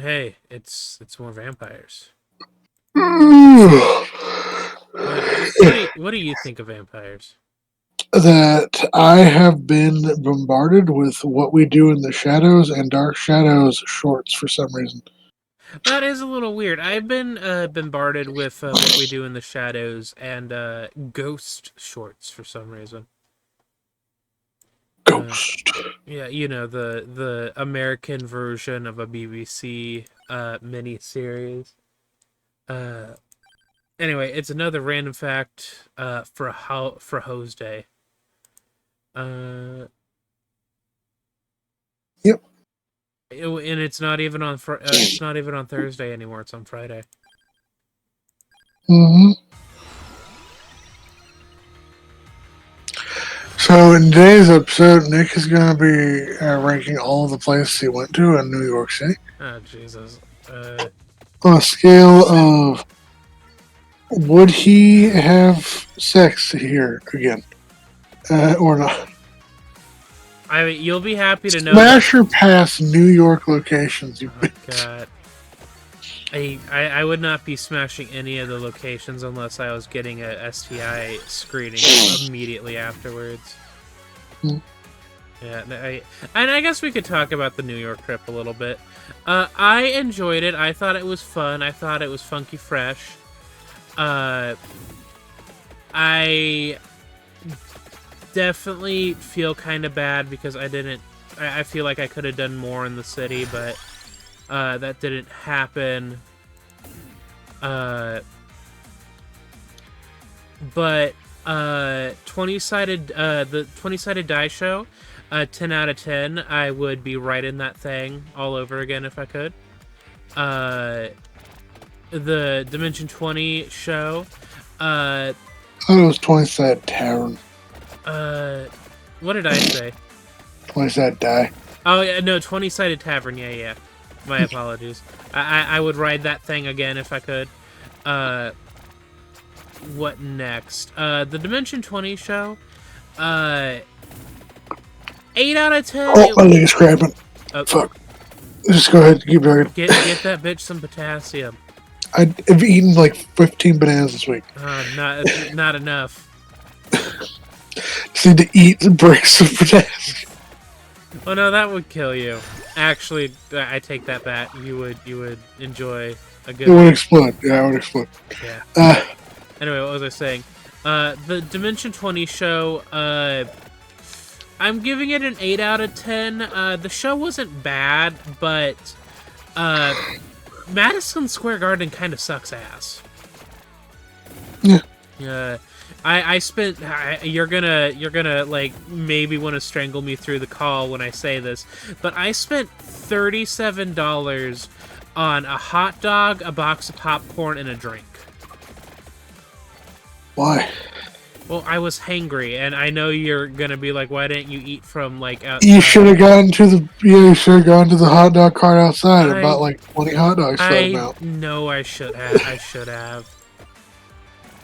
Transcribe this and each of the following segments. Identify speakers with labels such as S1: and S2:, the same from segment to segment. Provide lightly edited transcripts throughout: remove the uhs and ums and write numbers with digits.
S1: Hey, it's more vampires. What do you think of vampires?
S2: That I have been bombarded with What We Do in the Shadows and Dark Shadows shorts for some reason.
S1: That is a little weird. I've been bombarded with what we do in the shadows and ghost shorts for some reason. Uh,
S2: Ghost.
S1: yeah, you know the American version of a BBC mini series. Uh, anyway, it's another random fact for Hose Day. Uh,
S2: Yep.
S1: and it's not even on it's not even on Thursday anymore. It's on Friday.
S2: hmm So in today's episode, Nick is going to be ranking all of the places he went to in New York City
S1: Oh Jesus.
S2: on a scale of would he have sex here again or not.
S1: I mean, you'll be happy to know that.
S2: Smash or pass New York locations you've
S1: Oh
S2: been to.
S1: God. I would not be smashing any of the locations unless I was getting a STI screening immediately afterwards.
S2: Hmm.
S1: Yeah, and I guess we could talk about the New York trip a little bit. I enjoyed it. I thought it was fun. I thought it was funky fresh. I definitely feel kind of bad because I didn't. I feel like I could have done more in the city, but that didn't happen. But 20-sided the 20-sided die show, 10 out of 10. I would be writing that thing all over again if I could. The Dimension 20 show.
S2: I thought it was 20 Sided Tavern.
S1: What did I say?
S2: 20 Sided Die.
S1: Oh yeah, no, 20-sided tavern. Yeah. My apologies. I would ride that thing again if I could. What next? The Dimension 20 show. 8 out of 10.
S2: Oh, my leg is cramping. Fuck. Just go ahead. Keep talking.
S1: Get that bitch some potassium.
S2: I've eaten like 15 bananas this week.
S1: Not enough.
S2: Just need to eat the bricks of potassium.
S1: Oh no, that would kill you. Actually, I take that back. You would enjoy a good.
S2: It would explode. Yeah, it would explode.
S1: Yeah. Anyway, what was I saying? The Dimension 20 show. I'm giving it an 8 out of 10. The show wasn't bad, but Madison Square Garden kind of sucks ass.
S2: Yeah.
S1: I spent. You're gonna like maybe want to strangle me through the call when I say this, but I spent $37 on a hot dog, a box of popcorn, and a drink.
S2: Why?
S1: Well, I was hangry, and I know you're gonna be like, "Why didn't you eat from like outside?"
S2: You should have gone to the. Yeah, you should have gone to the hot dog cart outside and bought like 20 hot dogs for them out.
S1: know I should have. I should have.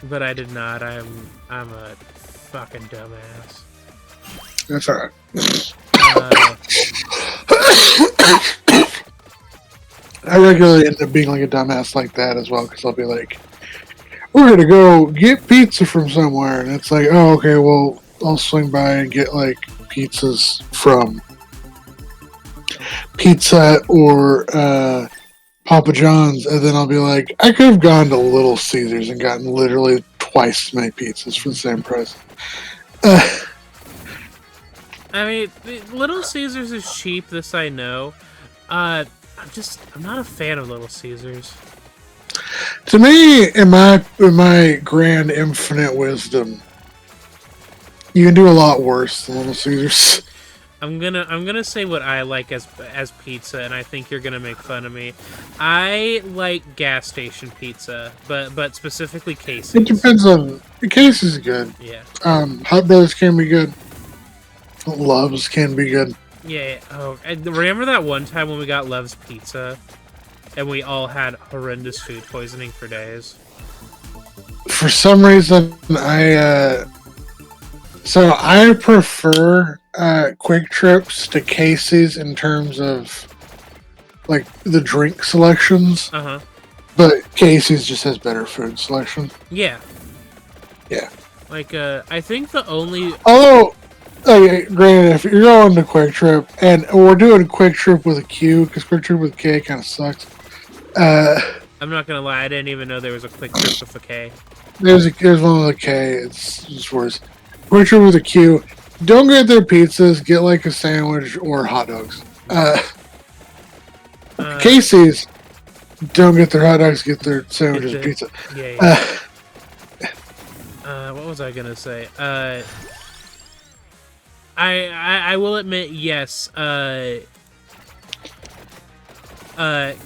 S1: But I did not. I'm a fucking dumbass.
S2: That's alright. I regularly end up being like a dumbass like that as well, because I'll be like, we're gonna go get pizza from somewhere, and it's like, oh, okay, well, I'll swing by and get like pizzas from Pizza Hut or Papa John's, and then I'll be like, I could have gone to Little Caesars and gotten literally twice as many pizzas for the same price.
S1: I mean, Little Caesars is cheap. This I know. I'm not a fan of Little Caesars.
S2: To me, in my grand infinite wisdom, you can do a lot worse than Little Caesars.
S1: I'm gonna say what I like as pizza, and I think you're gonna make fun of me. I like gas station pizza, but specifically Casey's.
S2: It depends on the case is good.
S1: Yeah.
S2: Hot Brothers can be good. Loves can be good.
S1: Yeah. Oh, and remember that one time when we got Love's Pizza, and we all had horrendous food poisoning for days.
S2: For some reason, I prefer Quick Trips to Casey's in terms of like the drink selections,
S1: Uh-huh.
S2: but Casey's just has better food selection.
S1: Yeah.
S2: Yeah.
S1: Like, I think the only...
S2: Although, okay, granted, if you're going to Quick Trip, and we're doing Quick Trip with a Q, because Quick Trip with K kind of sucks.
S1: I'm not gonna lie, I didn't even know there was a Quick Trip with a K.
S2: There's one with a K. It's just worse. Quick Trip with a Q. Don't get their pizzas. Get like a sandwich or hot dogs. Casey's. Don't get their hot dogs. Get their sandwiches and pizza.
S1: Yeah. What was I gonna say? I will admit, yes.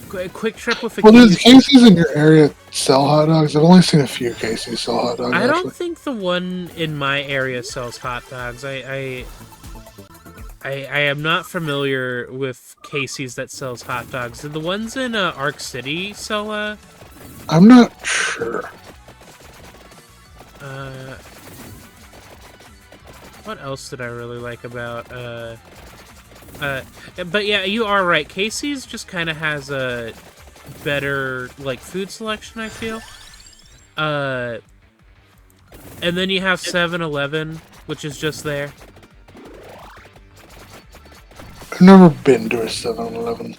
S1: Quick Trip with a
S2: Well, does Casey's in your area sell hot dogs? I've only seen a few Casey's sell hot dogs.
S1: I don't think the one in my area sells hot dogs. I am not familiar with Casey's that sells hot dogs. Do the ones in Arc City sell?
S2: I'm not sure.
S1: What else did I really like about but yeah, you are right. Casey's just kind of has a better like food selection, I feel. And then you have 7-Eleven, which is just there.
S2: I've never been to a 7-Eleven.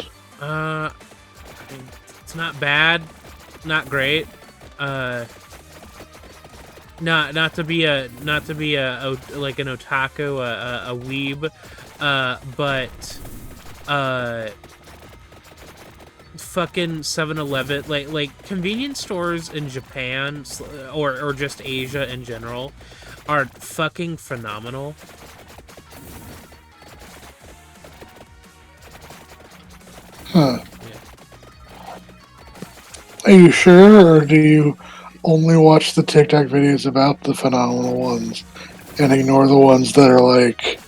S1: It's not bad, not great. Not to be like an otaku, a weeb, but fucking 7-Eleven, like convenience stores in Japan or just Asia in general are fucking phenomenal.
S2: Huh.
S1: Yeah.
S2: Are you sure, or do you only watch the TikTok videos about the phenomenal ones and ignore the ones that are like,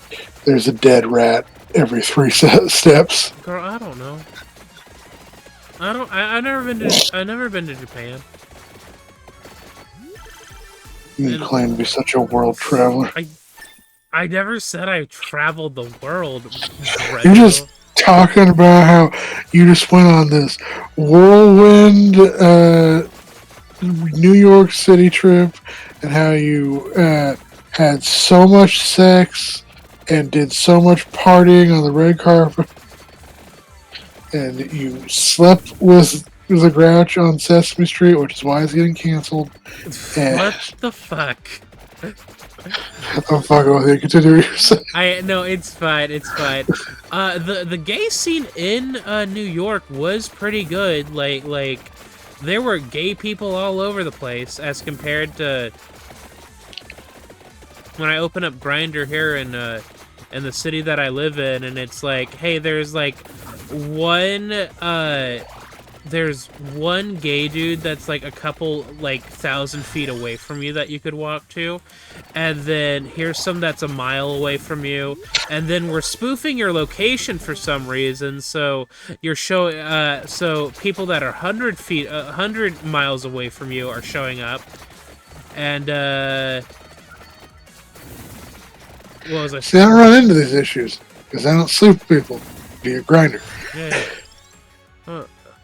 S2: there's a dead rat every 3 steps?
S1: Girl, I don't know. I've never been to Japan.
S2: You claim to be such a world traveler.
S1: I never said I traveled the world.
S2: You're just talking about how you just went on this whirlwind New York City trip and how you had so much sex and did so much partying on the red carpet and you slept with the Grouch on Sesame Street, which is why it's getting canceled.
S1: What the fuck?
S2: I'm fucking with you. Continue.
S1: No, it's fine. It's fine. The gay scene in New York was pretty good. Like there were gay people all over the place as compared to when I open up Grindr here in the city that I live in, and it's like, hey, there's one gay dude that's like a couple 1,000 feet away from you that you could walk to, and then here's some that's a mile away from you, and then we're spoofing your location for some reason, so you're so people that are 100 miles away from you are showing up, and what was I saying?
S2: See, I don't run into these issues because I don't sleep with people via Grindr.
S1: Yeah.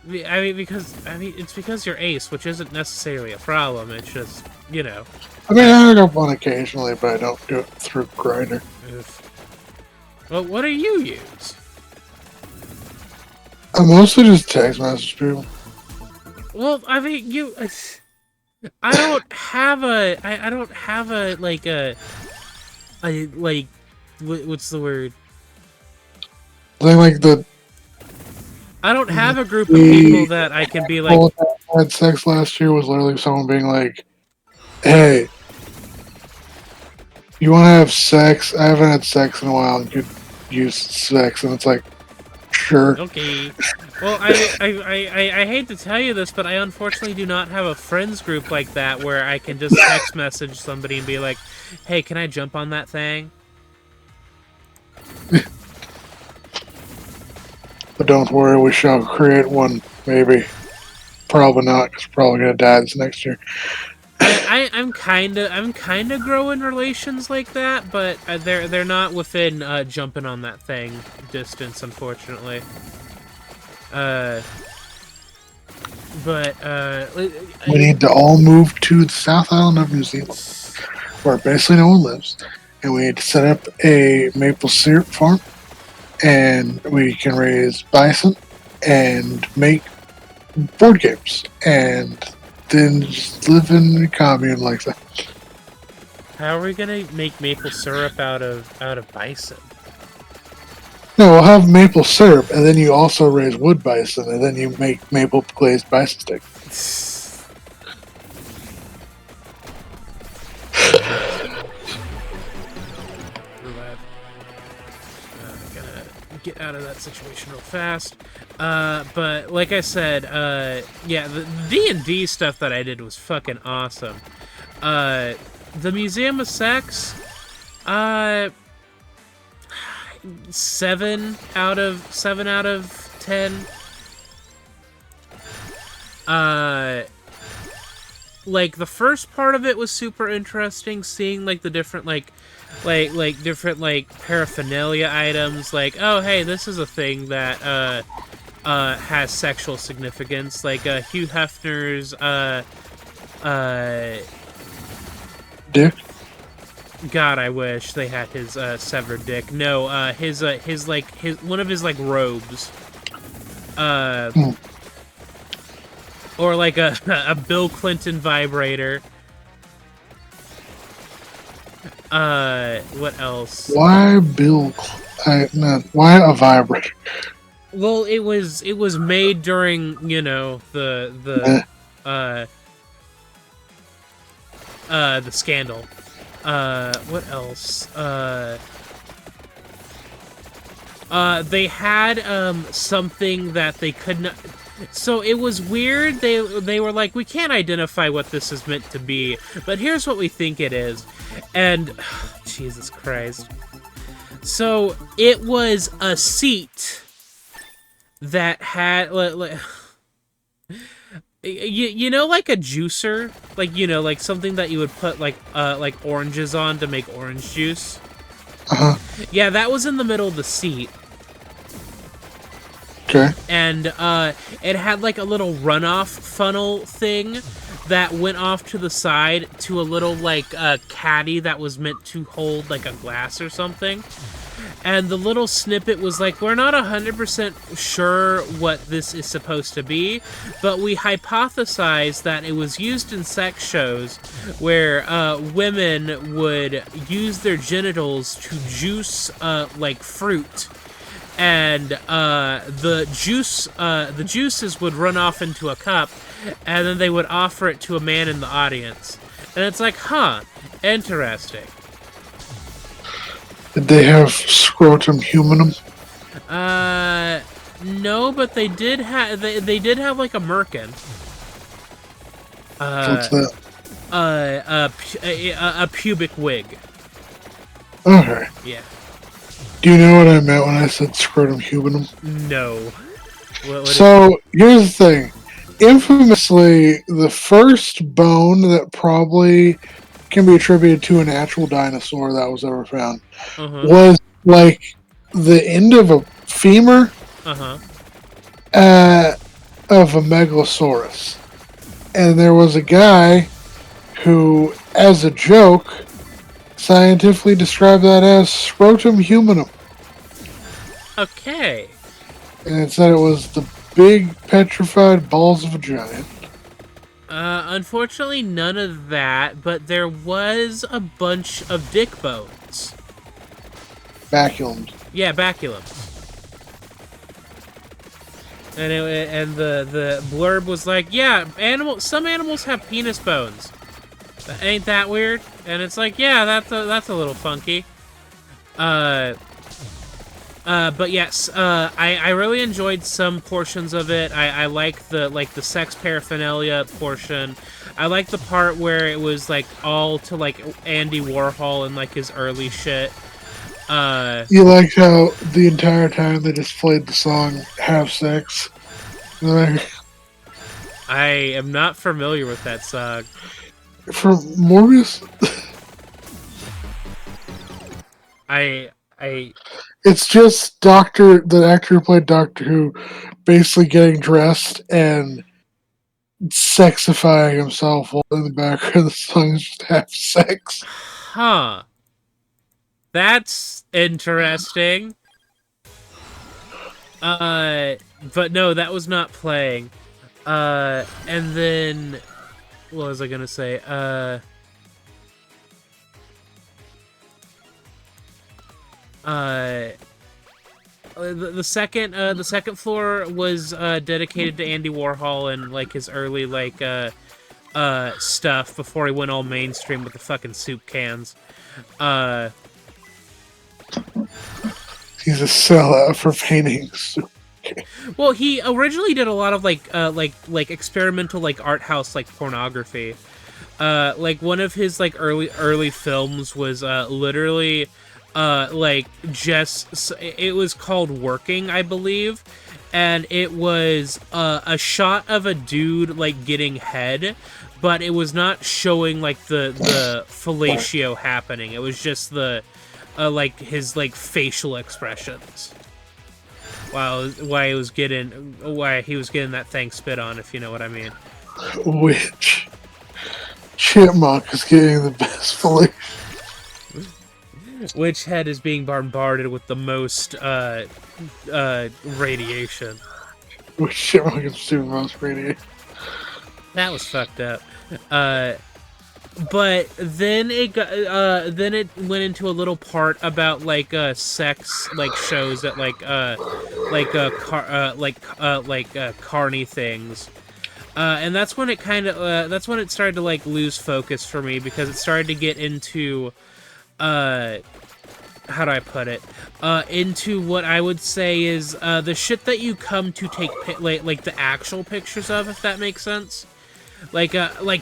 S1: It's because you're ace, which isn't necessarily a problem. It's just, you know.
S2: I mean, I hook up on occasionally, but I don't do it through Grindr.
S1: Well, what do you use?
S2: I mostly just text message people.
S1: Well, I mean, I don't have a what's the word? I don't have a group of people that I can be like.
S2: I had sex last year was literally someone being like, "Hey, you want to have sex? I haven't had sex in a while and could use sex." And it's like, sure.
S1: Okay. Well, I hate to tell you this, but I unfortunately do not have a friends group like that where I can just text message somebody and be like, "Hey, can I jump on that thing?"
S2: But don't worry, we shall create one. Maybe, probably not, because we're probably gonna die this next year.
S1: I'm kind of growing relations like that, but they're not within jumping on that thing distance, unfortunately. Uh, but
S2: We need to all move to the South Island of New Zealand, where basically no one lives, and we need to set up a maple syrup farm, and we can raise bison and make board games, and then just live in a commune like that.
S1: how are we gonna make maple syrup out of bison?
S2: No, we'll have maple syrup, and then you also raise wood bison, and then you make maple glazed bison stick.
S1: Gotta get out of that situation real fast. But like I said, yeah, the D&D stuff that I did was fucking awesome. The Museum of Sex, 7 out of 10. Like the first part of it was super interesting, seeing like the different like different like paraphernalia items, like, oh hey, this is a thing that has sexual significance, like Hugh Hefner's
S2: Dick?
S1: God, I wish they had his severed dick. No, his one of his like robes. Or like a Bill Clinton vibrator. What else?
S2: Why why a vibrator?
S1: Well, it was made during, you know, the scandal. What else? They had something that they could not. So it was weird. They were like, we can't identify what this is meant to be, but here's what we think it is. And Jesus Christ. So it was a seat that had you know, like a juicer, like, you know, like something that you would put like oranges on to make orange juice.
S2: Uh-huh.
S1: Yeah, that was in the middle of the seat.
S2: Okay.
S1: And it had like a little runoff funnel thing that went off to the side to a little like caddy that was meant to hold like a glass or something. And the little snippet was like, we're not 100% sure what this is supposed to be, but we hypothesize that it was used in sex shows where women would use their genitals to juice like fruit. And the juices would run off into a cup, and then they would offer it to a man in the audience. And it's like, huh, interesting.
S2: Did they have scrotum humanum?
S1: No, but they did have they did have like a merkin.
S2: What's that?
S1: A pubic wig.
S2: Okay.
S1: Yeah.
S2: Do you know what I meant when I said scrotum humanum?
S1: No.
S2: So, here's the thing. Infamously, the first bone that probably can be attributed to an actual dinosaur that was ever found was like the end of a femur of a megalosaurus. And there was a guy who, as a joke, scientifically described that as scrotum humanum.
S1: Okay.
S2: And it said it was the big petrified balls of a giant.
S1: Unfortunately, none of that, but there was a bunch of dick bones.
S2: Baculums.
S1: Yeah, baculums. And the blurb was like, yeah, some animals have penis bones. Ain't that weird? And it's like, yeah, that's a little funky. But yes, I really enjoyed some portions of it. I like the sex paraphernalia portion. I like the part where it was like all to like Andy Warhol and like his early shit.
S2: You liked how the entire time they just played the song "Have Sex."
S1: I am not familiar with that song.
S2: From Morbius. It's just the actor who played Doctor Who, basically getting dressed and sexifying himself while in the background of the song is just have sex.
S1: Huh. That's interesting. But no, that was not playing. And then what was I gonna say? The second floor was dedicated to Andy Warhol and like his early like stuff before he went all mainstream with the fucking soup cans.
S2: He's a sellout for paintings.
S1: Well, he originally did a lot of like experimental like art house like pornography. Like one of his like early films was literally like just it was called Working, I believe, and it was a shot of a dude like getting head, but it was not showing like the fellatio happening. It was just the like his like facial expressions while he was getting that thing spit on, if you know what I mean.
S2: Which chipmunk is getting the best fillet?
S1: Which head is being bombarded with the most radiation?
S2: Which chipmunk is doing the most radiation?
S1: That was fucked up. But then it went into a little part about like sex like shows at carny things. And that's when it started to like lose focus for me, because it started to get into how do I put it? Into what I would say is the shit that you come to take like the actual pictures of, if that makes sense. Like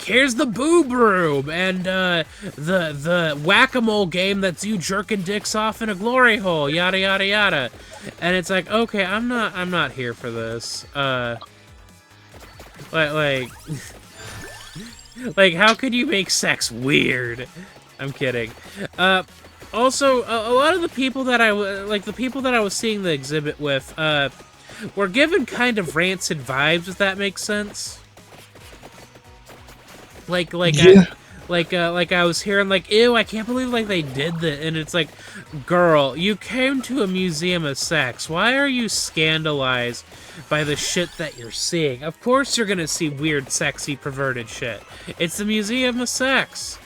S1: here's the boob room and the whack-a-mole game that's you jerking dicks off in a glory hole, yada yada yada. And it's like, okay, I'm not here for this. Like like how could you make sex weird? I'm kidding. Also, a lot of the people that I was seeing the exhibit with were given kind of rancid vibes, if that makes sense. Like
S2: Yeah.
S1: I was hearing like, ew, I can't believe like they did that, and it's like, girl, you came to a museum of sex. Why are you scandalized by the shit that you're seeing? Of course you're gonna see weird, sexy, perverted shit. It's the museum of sex.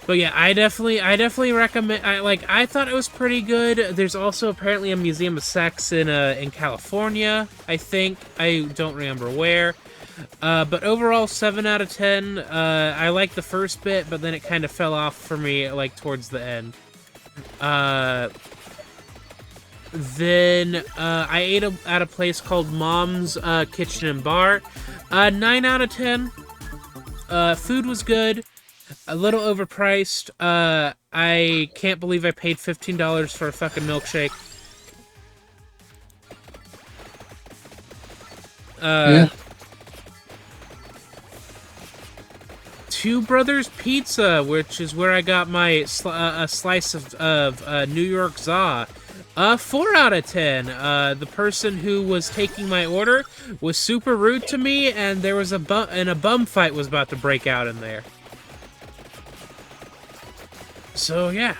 S1: But yeah, I definitely recommend. I thought it was pretty good. There's also apparently a museum of sex in California. I think, I don't remember where. But overall, 7 out of 10. I liked the first bit, but then it kind of fell off for me, like, towards the end. Then I ate at a place called Mom's Kitchen and Bar. 9 out of 10. Food was good. A little overpriced. I can't believe I paid $15 for a fucking milkshake.
S2: Yeah.
S1: Two Brothers Pizza, which is where I got my a slice of New York za. 4 out of 10. The person who was taking my order was super rude to me, and there was a bum fight was about to break out in there. So yeah.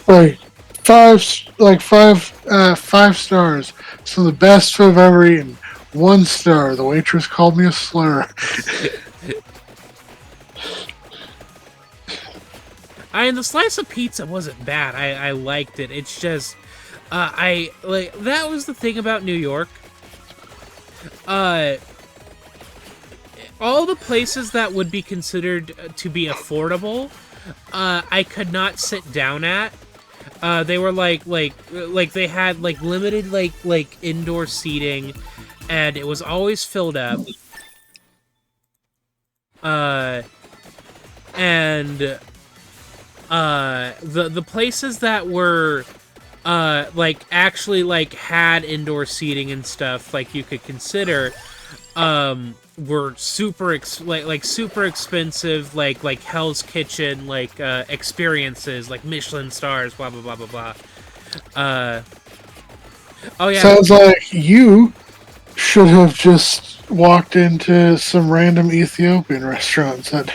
S2: Like five stars. So the best food I've ever eaten. 1 star. The waitress called me a slur.
S1: The slice of pizza wasn't bad. I liked it. It's just, that was the thing about New York. All the places that would be considered to be affordable, I could not sit down at. They were like they had like limited like indoor seating, and it was always filled up. And the places that were like actually like had indoor seating and stuff like you could consider, were super expensive, like Hell's Kitchen, experiences, like Michelin stars, blah blah blah blah blah. Oh yeah.
S2: Sounds like you should have just walked into some random Ethiopian restaurant and said,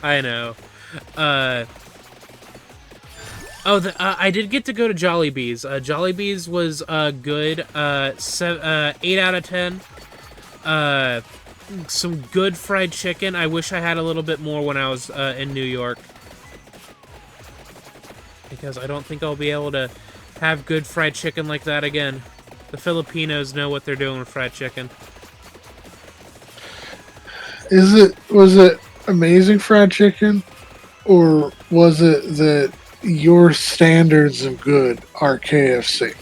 S1: I know. I did get to go to Jollibee's. Jollibee's was good. 8 out of 10. Some good fried chicken. I wish I had a little bit more when I was in New York, because I don't think I'll be able to have good fried chicken like that again. The Filipinos know what they're doing with fried chicken.
S2: was it amazing fried chicken, or was it that your standards of good are KFC?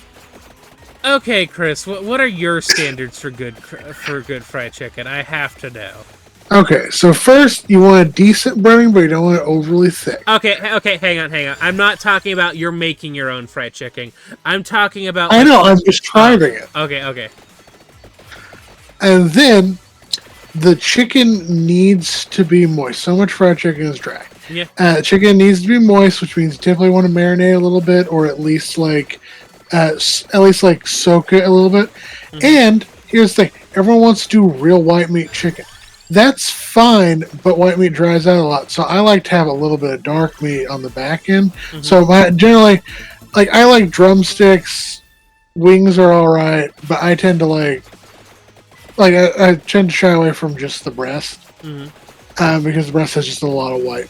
S1: Okay, Chris, what are your standards for good fried chicken? I have to know.
S2: Okay, so first you want a decent burning, but you don't want it overly thick.
S1: Okay, hang on. I'm not talking about you're making your own fried chicken. I'm talking about...
S2: I know, I'm describing it.
S1: Okay.
S2: And then the chicken needs to be moist. So much fried chicken is dry.
S1: Yeah.
S2: Chicken needs to be moist, which means you typically want to marinate a little bit, or at least soak it a little bit. Mm-hmm. And here's the thing: everyone wants to do real white meat chicken. That's fine, but white meat dries out a lot. So I like to have a little bit of dark meat on the back end. Mm-hmm. So generally, I like drumsticks. Wings are all right, but I tend to I tend to shy away from just the breast. Mm-hmm. Because the breast has just a lot of white.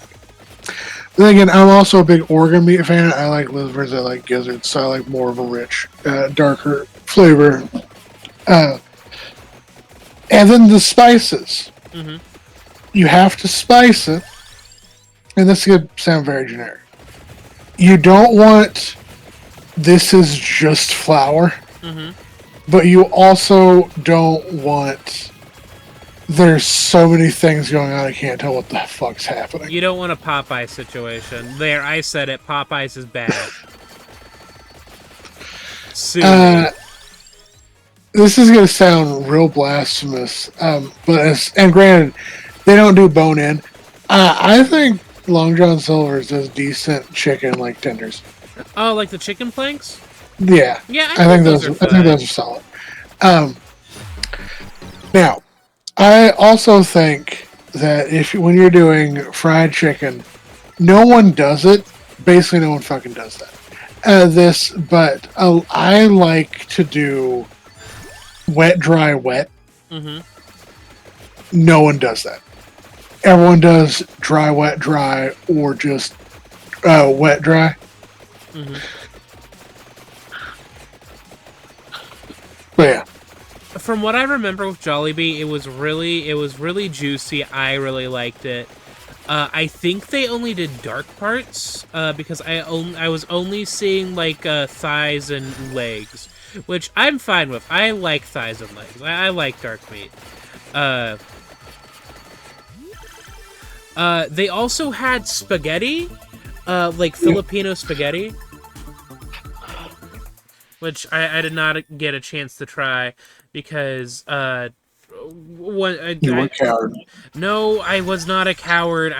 S2: But then again, I'm also a big organ meat fan. I like livers, I like gizzards, so I like more of a rich, darker flavor. And then the spices. Mm-hmm. You have to spice it, and this could sound very generic. You don't want this is just flour, mm-hmm. but you also don't want there's so many things going on I can't tell what the fuck's happening.
S1: You don't want a Popeye situation. There, I said it. Popeyes is bad.
S2: This is going to sound real blasphemous, but granted, they don't do bone-in. I think Long John Silver's does decent chicken, like tenders.
S1: Oh, like the chicken planks?
S2: Yeah.
S1: Yeah, I think those
S2: are solid. Now, I also think that when you're doing fried chicken, no one does it. Basically, no one fucking does that. But I like to do wet, dry, wet. Mm-hmm. No one does that. Everyone does dry, wet, dry, or just wet, dry. Mm-hmm. But yeah.
S1: From what I remember with Jollibee, it was really juicy. I really liked it. I think they only did dark parts because I was only seeing thighs and legs, which I'm fine with. I like thighs and legs. I like dark meat. They also had spaghetti, Filipino spaghetti, which I did not get a chance to try because
S2: you were a coward.
S1: No, I was not a coward.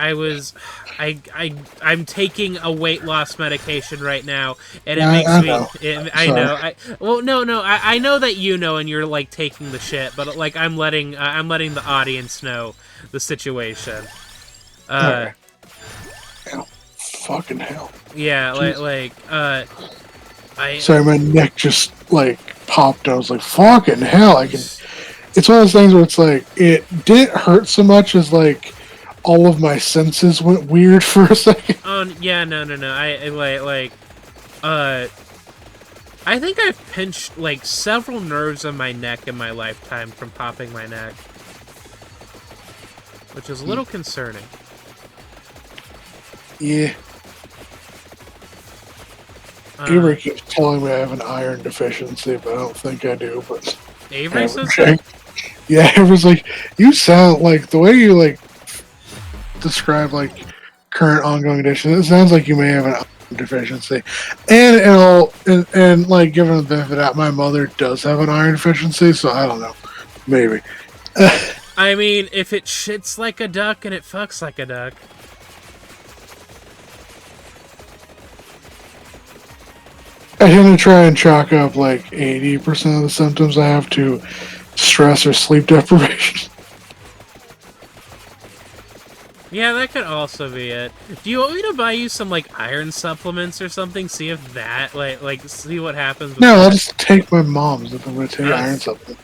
S1: I'm taking a weight loss medication right now, and it makes me. I know. I know that you know, and you're taking the shit, but I'm letting the audience know the situation.
S2: Okay. Fucking hell.
S1: Yeah,
S2: sorry, my neck just popped. I was like, fucking hell! It's one of those things where it's it didn't hurt so much as all of my senses went weird for a second.
S1: Oh yeah, no. I think I've pinched several nerves in my neck in my lifetime from popping my neck, which is a little concerning.
S2: Yeah. Avery keeps telling me I have an iron deficiency, but I don't think I do. But
S1: Avery says that?
S2: Yeah, Avery's like, you sound the way you describe current ongoing conditions. It sounds like you may have an iron deficiency, and given the benefit of that, my mother does have an iron deficiency, so I don't know, maybe.
S1: I mean, if it shits like a duck and it fucks like a duck.
S2: I tend to try and chalk up like 80% of the symptoms I have to stress or sleep deprivation.
S1: Yeah, that could also be it. Do you want me to buy you some, like, iron supplements or something? See if that, like see what happens with
S2: No,
S1: that?
S2: I'll just take my mom's if I'm going to take iron supplements.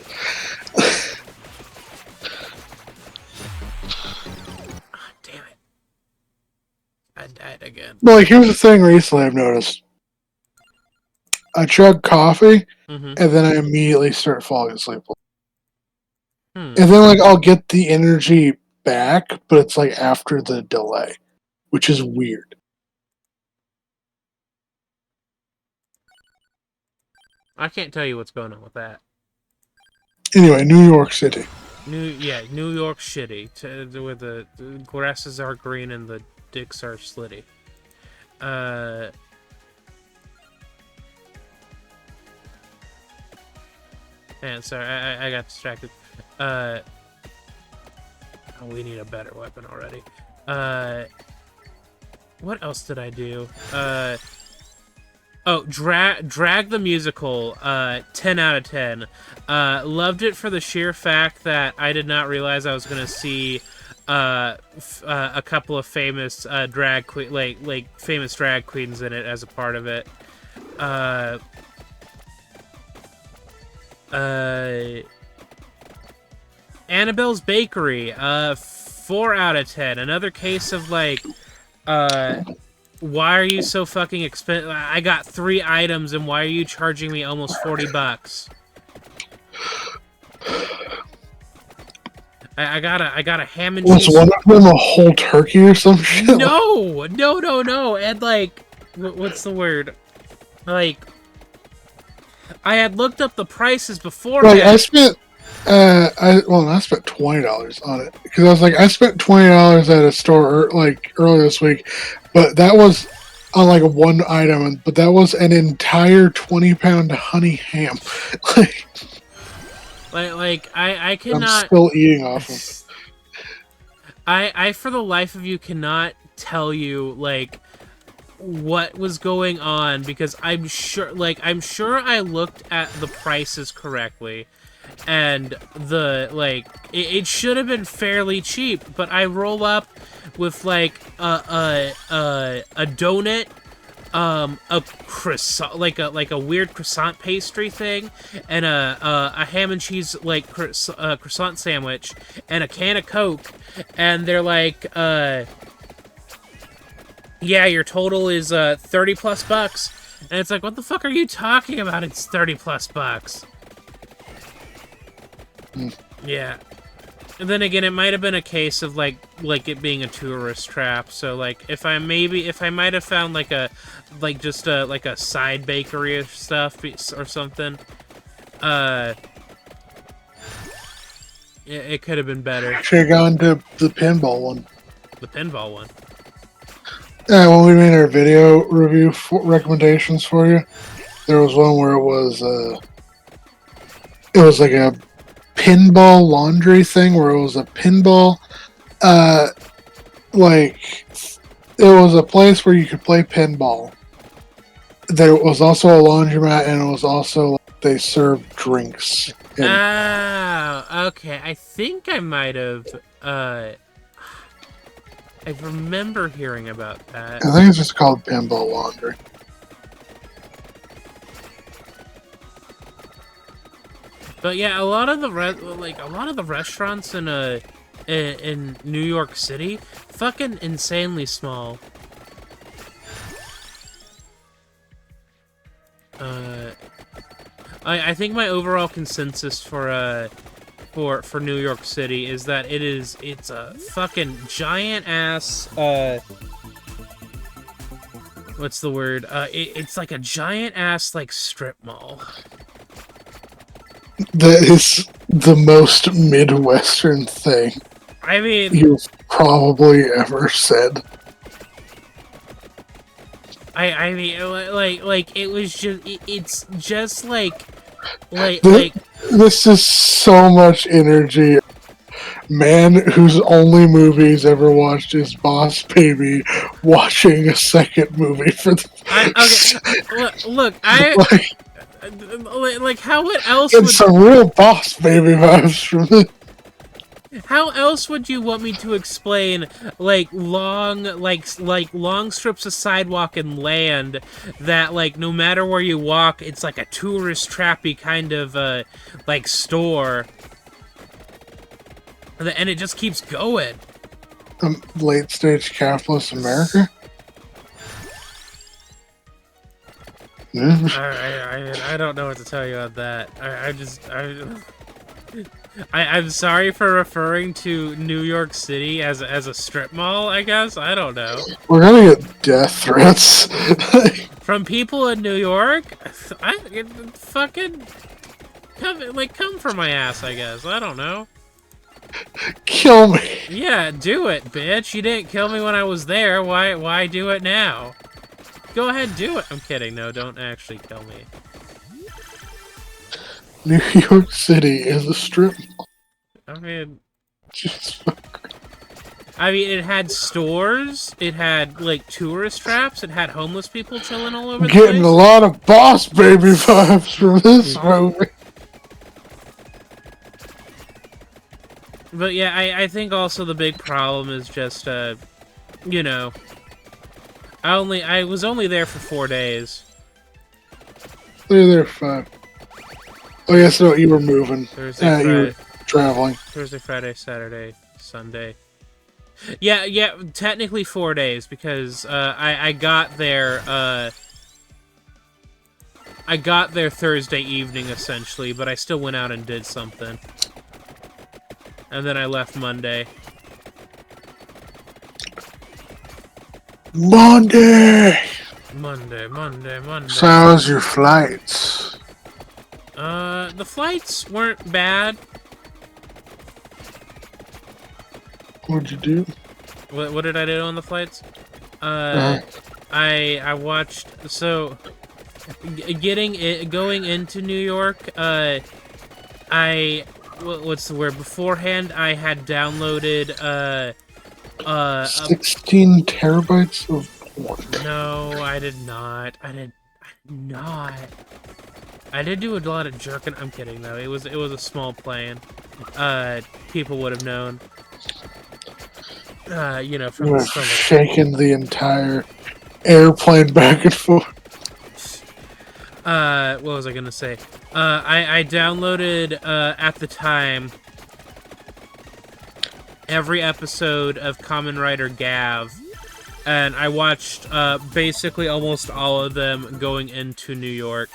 S1: Oh, damn it. I died again.
S2: But like, here's the thing recently I've noticed. I chug coffee,
S1: Mm-hmm.
S2: and then I immediately start falling asleep.
S1: Hmm.
S2: And then like I'll get the energy back, but it's like after the delay, which is weird.
S1: I can't tell you what's going on with that.
S2: Anyway, New York City.
S1: New York shitty. Where the grasses are green and the dicks are slitty. Man, sorry, I got distracted. Oh, we need a better weapon already. What else did I do? Oh, Drag the Musical, 10 out of 10. Loved it for the sheer fact that I did not realize I was gonna see a couple of famous drag queen, like famous drag queens in it as a part of it. Annabelle's Bakery, 4 out of 10. Another case of like, why are you so fucking expensive? I got 3 items, and why are you charging me almost $40? I got a ham and cheese.
S2: Was one of them a whole turkey or some shit?
S1: No, and like, what's the word? Like, I had looked up the prices before.
S2: Like I spent, I spent $20 on it because I was like, I spent $20 at a store like earlier this week, but that was on like one item, but that was an entire 20-pound honey ham.
S1: I cannot.
S2: I'm still eating off of.
S1: I for the life of you cannot tell you like what was going on because I'm sure I looked at the prices correctly, and it should have been fairly cheap, but I roll up with like a donut, a croissant, like a weird croissant pastry thing, and a ham and cheese like croissant sandwich, and a can of Coke, and they're like, yeah, your total is 30 plus bucks, and it's like, what the fuck are you talking about? It's 30 plus bucks. Yeah. And then again, it might have been a case of like it being a tourist trap. So like, if I might have found like just a side bakery or stuff or something, it could have been better.
S2: Should have gone to the pinball one.
S1: The pinball one.
S2: Yeah, when we made our video review recommendations for you, there was one where it was like a pinball laundry thing where it was a pinball, like it was a place where you could play pinball. There was also a laundromat, and it was also like, they served drinks.
S1: Oh, okay. I think I might have. I remember hearing about that.
S2: I think it's just called pinball laundry.
S1: But yeah, a lot of the restaurants in New York City, fucking insanely small. I think my overall consensus for New York City is that it's a fucking giant ass what's the word? It's like a giant ass like strip mall.
S2: That is the most Midwestern thing
S1: I mean,
S2: you've probably ever said.
S1: I mean, like it was just it's just like
S2: This is so much energy Man whose only movie he's ever watched is Boss Baby, watching a second movie for
S1: Look, like how what else
S2: it's
S1: would
S2: some real Boss Baby vibes from this.
S1: how else would you want me to explain like long strips of sidewalk and land that like no matter where you walk it's like a tourist trappy kind of like store and it just keeps going.
S2: Late stage capitalist America.
S1: I don't know what to tell you on that. I'm sorry for referring to New York City as a strip mall, I guess. I don't know.
S2: We're gonna get death threats.
S1: From people in New York? Fucking come for my ass, I guess. I don't know.
S2: Kill me.
S1: Yeah, do it, bitch. You didn't kill me when I was there. Why do it now? Go ahead, do it. I'm kidding. No, don't actually kill me.
S2: New York City is a strip mall.
S1: I mean,
S2: Jesus.
S1: it had stores, it had, like, tourist traps, it had homeless people chilling all over the
S2: Getting
S1: place.
S2: a lot of Boss Baby vibes from this movie.
S1: But yeah, I think also the big problem is just, you know, I was only there for 4 days.
S2: They're there 5. Oh yes, no, you were moving.
S1: Thursday, Friday.
S2: You were traveling.
S1: Thursday, Friday, Saturday, Sunday. Yeah, technically 4 days because I got there Thursday evening essentially, but I still went out and did something. And then I left Monday.
S2: Monday. So how's your flights?
S1: The flights weren't bad.
S2: What'd you do?
S1: What did I do on the flights? I watched going into New York. What's the word? Beforehand, I had downloaded
S2: 16 terabytes of porn.
S1: No, I did not. I did do a lot of jerking. I'm kidding though. It was a small plane. People would have known. You know, from
S2: shaking the entire airplane back and forth.
S1: What was I gonna say? I downloaded at the time every episode of Kamen Rider Gav, and I watched basically almost all of them going into New York.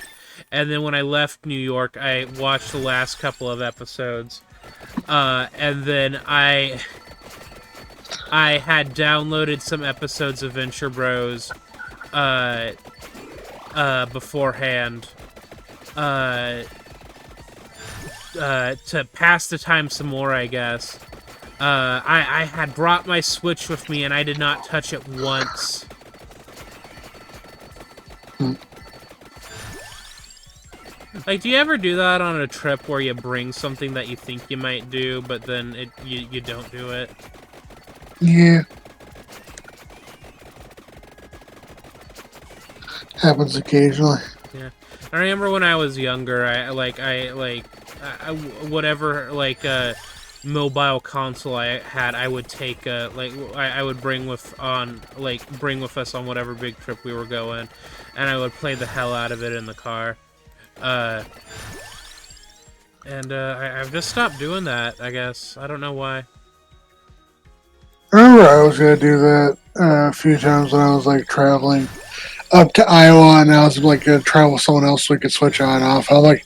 S1: And then when I left New York, I watched the last couple of episodes, and then I had downloaded some episodes of Venture Bros beforehand to pass the time some more, I guess. I had brought my Switch with me and I did not touch it once. Like, do you ever do that on a trip where you bring something that you think you might do, but then you don't do it?
S2: Yeah. Happens occasionally.
S1: Yeah. I remember when I was younger, whatever, mobile console I had, I would take, I would bring with us on whatever big trip we were going, and I would play the hell out of it in the car. I've just stopped doing that, I guess. I don't know why.
S2: I remember I was gonna do that a few times when I was like traveling up to Iowa, and I was like gonna travel with someone else so we could switch on and off. I'm like,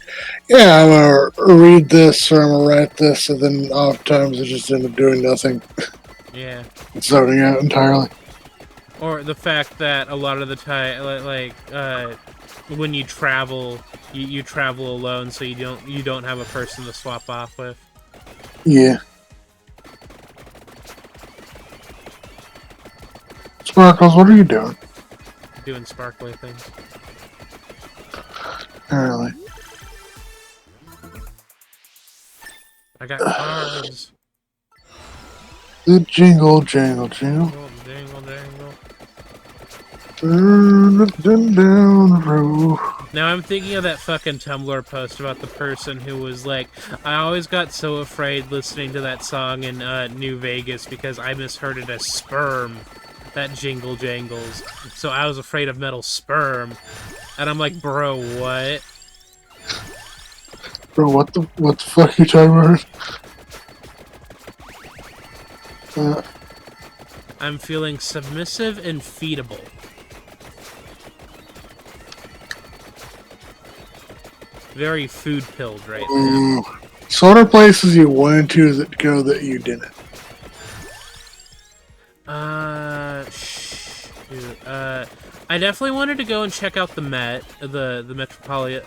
S2: yeah, I'm gonna read this or I'm gonna write this, and then oftentimes I just end up doing nothing.
S1: Yeah.
S2: Zoning out entirely.
S1: Or the fact that a lot of the time, when you travel, you travel alone, so you don't have a person to swap off with.
S2: Yeah. Sparkles, what are you doing?
S1: Doing sparkly things.
S2: Apparently.
S1: I got cards.
S2: The jingle, jangle, jingle.
S1: Jingle, jingle.
S2: Down the road.
S1: Now I'm thinking of that fucking Tumblr post about the person who was like, I always got so afraid listening to that song in New Vegas because I misheard it as sperm. That jingle jangles. So I was afraid of metal sperm. And I'm like, bro, what?
S2: Bro, what the fuck are you talking about?
S1: I'm feeling submissive and feedable. Very food-pilled right now.
S2: So what are places you wanted to go that you didn't?
S1: I definitely wanted to go and check out the Met, the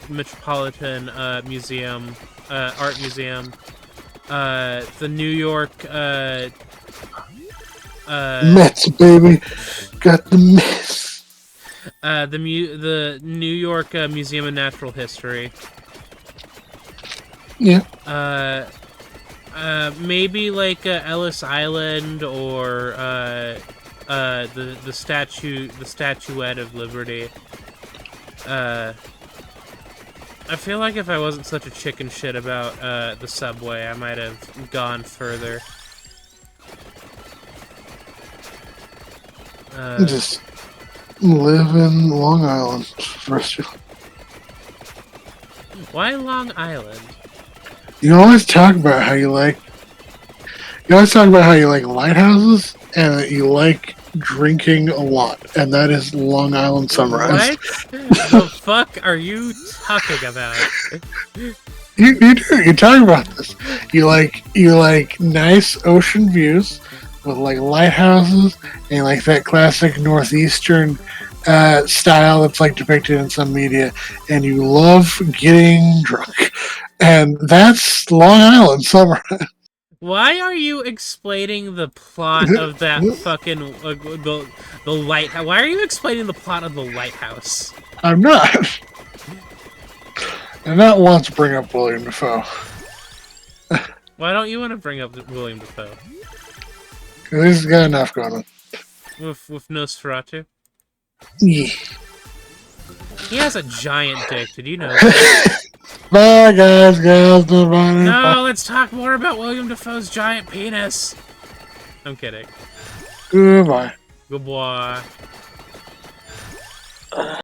S1: Metropolitan Museum, Art Museum, the New York,
S2: Mets, baby, got the Mets.
S1: the New York Museum of Natural History.
S2: Yeah.
S1: Maybe like Ellis Island or the statuette of Liberty. I feel like if I wasn't such a chicken shit about the subway, I might have gone further.
S2: Just live in Long Island for the rest of your life.
S1: Why Long Island?
S2: You always talk about how you like. You always talk about how you like lighthouses and that you like drinking a lot, and that is Long Island Sunrise.
S1: What the fuck are you talking about?
S2: You do. You talk about this. You like nice ocean views with like lighthouses and like that classic northeastern style that's like depicted in some media, and you love getting drunk, and that's Long Island Sunrise.
S1: Why are you explaining the plot of that fucking the lighthouse? Why are you explaining the plot of the lighthouse?
S2: I'm not. And not once bring up William Dafoe.
S1: Why don't you want to bring up William Dafoe?
S2: Because he's got enough going on.
S1: With Nosferatu?
S2: Yeah.
S1: He has a giant dick, did you know that?
S2: Bye, guys, girls.
S1: No, let's talk more about William Dafoe's giant penis. I'm kidding.
S2: Goodbye.
S1: Goodbye.